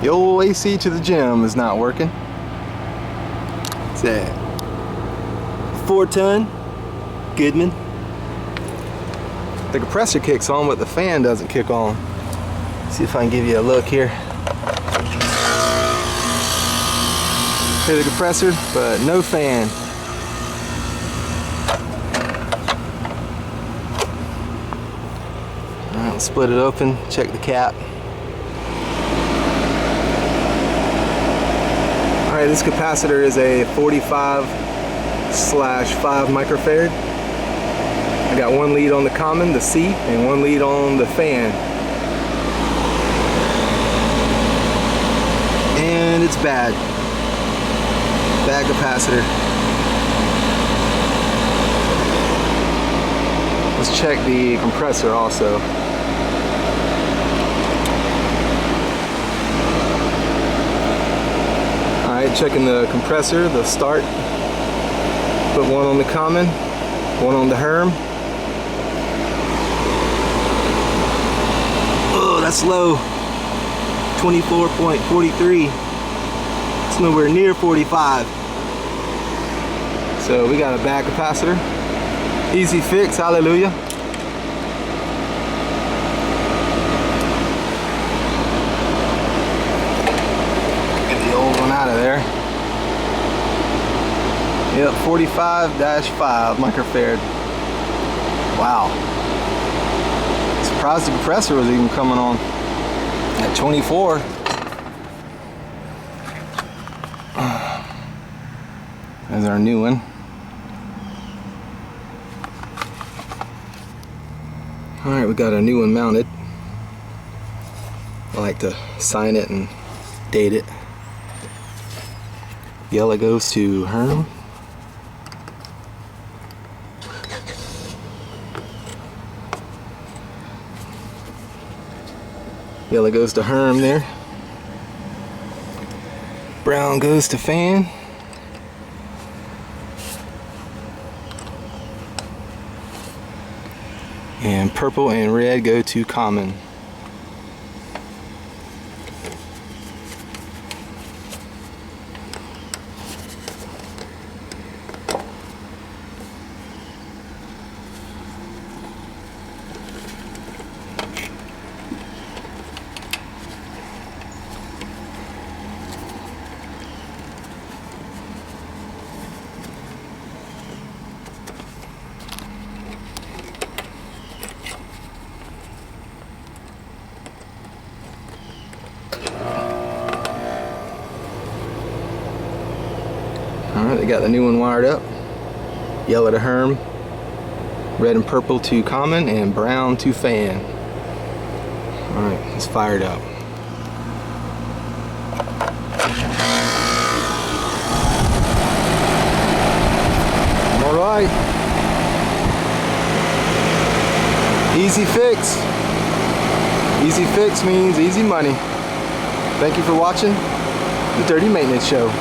The old AC to the gym is not working. It's that 4-ton Goodman. The compressor kicks on, but the fan doesn't kick on. See if I can give you a look here. Hear the compressor, but no fan. Alright, let's split it open, check the cap. Alright, this capacitor is a 45/5 microfarad. I got one lead on the common, the C, and one lead on the fan. And it's bad. Bad capacitor. Let's check the compressor also. Alright, checking the compressor, the start. Put one on the common, one on the Herm. Oh, that's low. 24.43. It's nowhere near 45. So we got a bad capacitor. Easy fix, hallelujah. Get the old one out of there. Yep, 45/5 microfarad. Wow. Surprised the compressor was even coming on at 24. There's our new one. Alright, we got a new one mounted. I like to sign it and date it. Yellow goes to Herm. Yellow goes to Herm there. Brown goes to fan. And purple and red go to common. Alright, they got the new one wired up. Yellow to Herm, red and purple to common, and brown to fan. Alright, it's fired up. Alright. Easy fix. Easy fix means easy money. Thank you for watching the Dirty Maintenance Show.